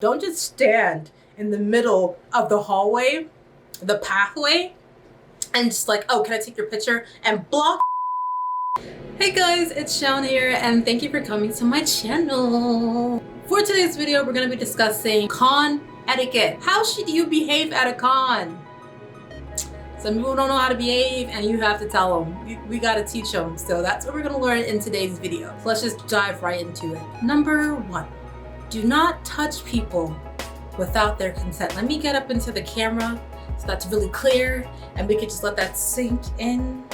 Don't just stand in the middle of the hallway, the pathway, and just like, oh, can I take your picture? And block. Hey guys, it's Shawn here, and thank you for coming to my channel. For today's video, we're going to be discussing con etiquette. How should you behave at a con? Some people don't know how to behave, and you have to tell them. We got to teach them. So that's what we're going to learn in today's video. So let's just dive right into it. Number 1. Do not touch people without their consent. Let me get up into the camera so that's really clear, and we can just let that sink in.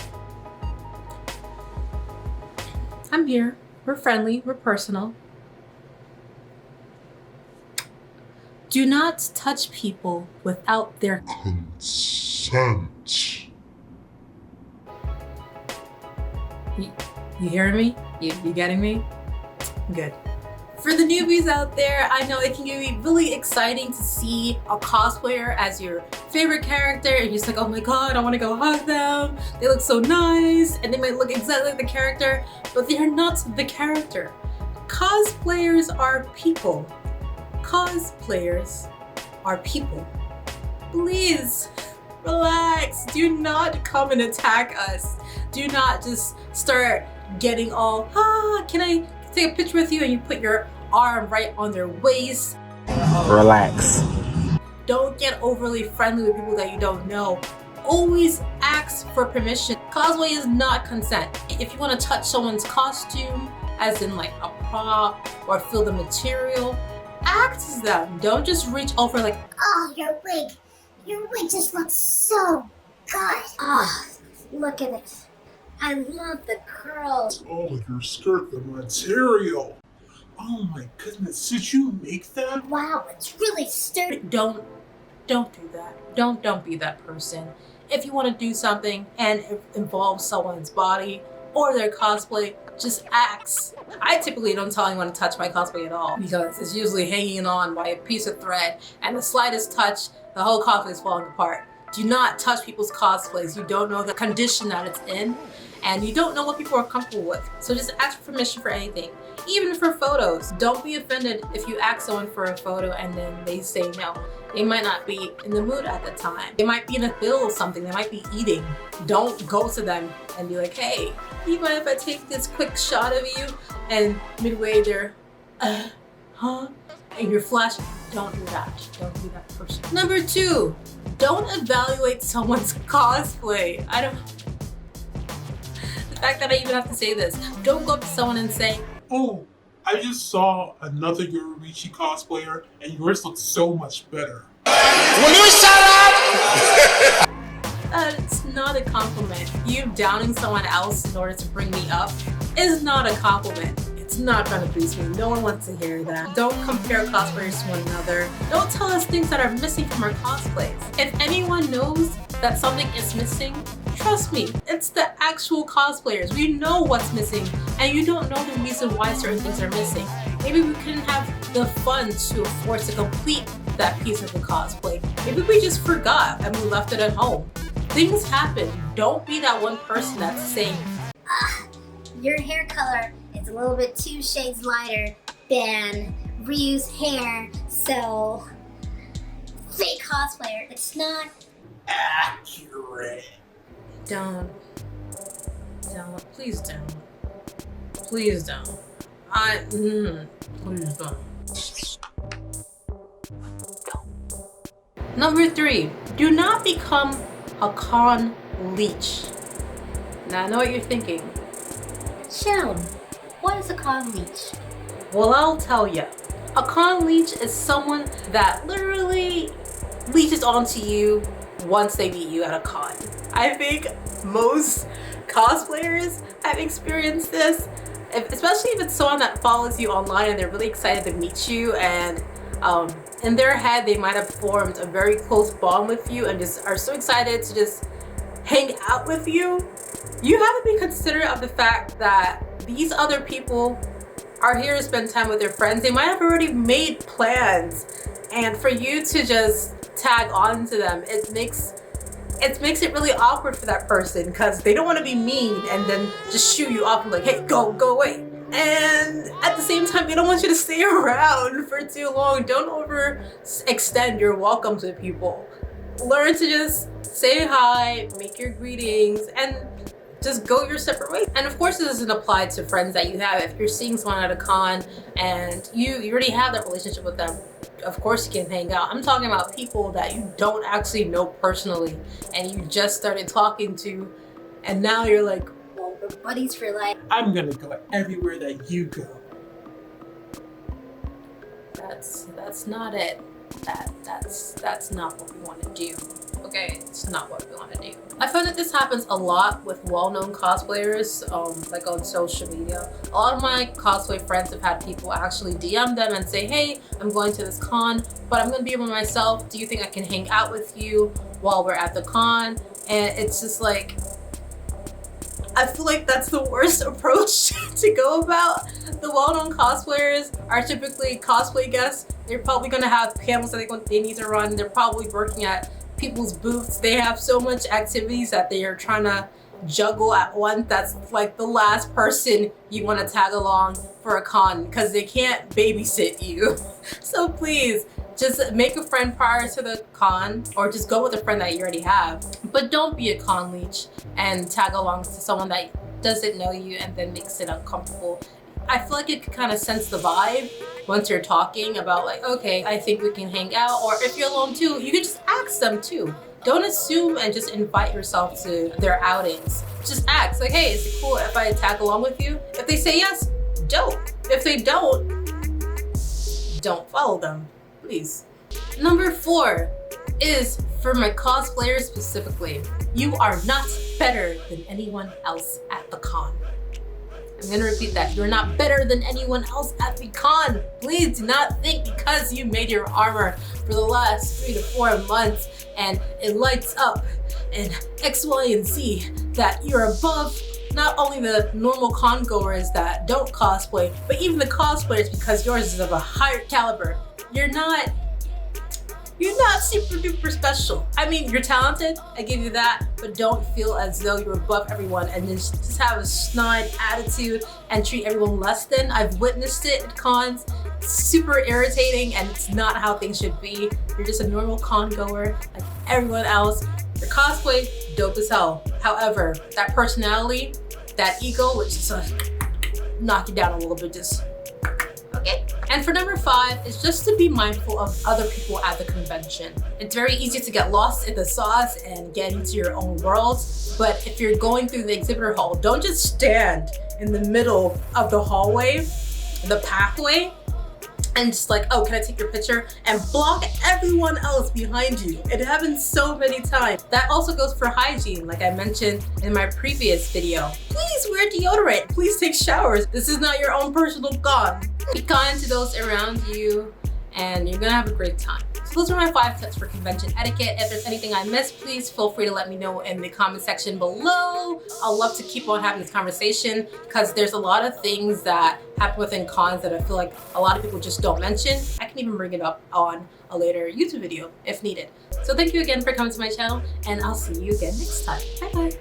I'm here. We're friendly. We're personal. Do not touch people without their consent. You hearing me? You getting me? Good. For the newbies out there, I know it can be really exciting to see a cosplayer as your favorite character, and you're just like, oh my god, I want to go hug them. They look so nice, and they might look exactly like the character, but they are not the character. Cosplayers are people. Cosplayers are people. Please, relax. Do not come and attack us. Do not just start getting all, can I take a picture with you, and you put your arm right on their waist. Relax. Don't get overly friendly with people that you don't know. Always ask for permission. Cosplay is not consent. If you want to touch someone's costume, as in like a prop, or feel the material, ask them. Don't just reach over like, oh, your wig just looks so good. Oh, look at it. I love the curls. Oh, your skirt, the material. Oh my goodness, did you make that? Wow, it's really sturdy. Don't do that. Don't be that person. If you want to do something and it involves someone's body or their cosplay, just ask. I typically don't tell anyone to touch my cosplay at all because it's usually hanging on by a piece of thread, and the slightest touch, the whole cosplay is falling apart. Do not touch people's cosplays. You don't know the condition that it's in, and you don't know what people are comfortable with. So just ask for permission for anything. Even for photos. Don't be offended if you ask someone for a photo and then they say no. They might not be in the mood at the time. They might be in a middle of something. They might be eating. Don't go to them and be like, hey, do you mind if I take this quick shot of you? And midway they're, huh? And you're flashing. Don't do that. Don't be that person. Number 2, don't evaluate someone's cosplay. The fact that I even have to say this. Don't go up to someone and say, Oh, I just saw another Yoruichi cosplayer, and yours looks so much better. Will you shut up? It's not a compliment. You downing someone else in order to bring me up is not a compliment. It's not gonna boost me. No one wants to hear that. Don't compare cosplayers to one another. Don't tell us things that are missing from our cosplays. If anyone knows that something is missing, trust me, it's the actual cosplayers. We know what's missing, and you don't know the reason why certain things are missing. Maybe we couldn't have the funds to afford to complete that piece of the cosplay. Maybe we just forgot and we left it at home. Things happen. Don't be that one person that's saying, Your hair color is a little bit 2 shades lighter than Ryu's hair, so fake cosplayer. It's not accurate. Don't. Please don't. Please don't. Please don't. Number 3, do not become a con leech. Now I know what you're thinking. shown. What is a con leech? Well, I'll tell you. A con leech is someone that literally leeches onto you once they meet you at a con. I think most cosplayers have experienced this, especially if it's someone that follows you online and they're really excited to meet you, and in their head they might have formed a very close bond with you and just are so excited to just hang out with you. You have to be considerate of the fact that these other people are here to spend time with their friends. They might have already made plans, and for you to just tag on to them, it makes it really awkward for that person because they don't want to be mean and then just shoo you off and like, hey, go away. And at the same time, they don't want you to stay around for too long. Don't overextend your welcome to people. Learn to just say hi, make your greetings, and just go your separate ways. And of course, this doesn't apply to friends that you have. If you're seeing someone at a con and you already have that relationship with them, of course you can hang out. I'm talking about people that you don't actually know personally and you just started talking to, and now you're like, Well, we're buddies for life. I'm gonna go everywhere that you go. that's not it. That's not what we want to do. Okay, it's not what we want to do. I find that this happens a lot with well-known cosplayers, like on social media. A lot of my cosplay friends have had people actually DM them and say, hey, I'm going to this con, but I'm gonna be by myself. Do you think I can hang out with you while we're at the con? And it's just like, I feel like that's the worst approach to go about. The well-known cosplayers are typically cosplay guests. They're probably gonna have panels that they need to run. They're probably working at people's booths. They have so much activities that they are trying to juggle at once. That's like the last person you want to tag along for a con because they can't babysit you. So please, just make a friend prior to the con, or just go with a friend that you already have. But don't be a con leech and tag along to someone that doesn't know you and then makes it uncomfortable. I feel like you can kind of sense the vibe once you're talking about like, okay, I think we can hang out. Or if you're alone too, you can just ask them too. Don't assume and just invite yourself to their outings. Just ask like, hey, is it cool if I tag along with you? If they say yes, dope. If they don't follow them, please. Number 4 is for my cosplayers specifically. You are not better than anyone else at the con. I'm gonna repeat that. You're not better than anyone else at the con. Please do not think because you made your armor for the last 3 to 4 months and it lights up and X, Y, and Z that you're above not only the normal con goers that don't cosplay, but even the cosplayers because yours is of a higher caliber. You're not super duper special. I mean, you're talented, I give you that, but don't feel as though you're above everyone and just have a snide attitude and treat everyone less than. I've witnessed it at cons. It's super irritating and it's not how things should be. You're just a normal con goer like everyone else. Your cosplay, dope as hell. However, that personality, that ego, which is knock you down a little bit, just okay. And for number 5 is just to be mindful of other people at the convention. It's very easy to get lost in the sauce and get into your own world. But if you're going through the exhibitor hall, don't just stand in the middle of the hallway, the pathway, and just like, oh, can I take your picture? And block everyone else behind you. It happens so many times. That also goes for hygiene, like I mentioned in my previous video. Please wear deodorant. Please take showers. This is not your own personal con. Be kind to those around you and you're gonna have a great time. So those are my 5 tips for convention etiquette. If there's anything I missed, please feel free to let me know in the comment section below. I'll love to keep on having this conversation because there's a lot of things that happen within cons that I feel like a lot of people just don't mention. I can even bring it up on a later YouTube video if needed. So thank you again for coming to my channel and I'll see you again next time. Bye bye.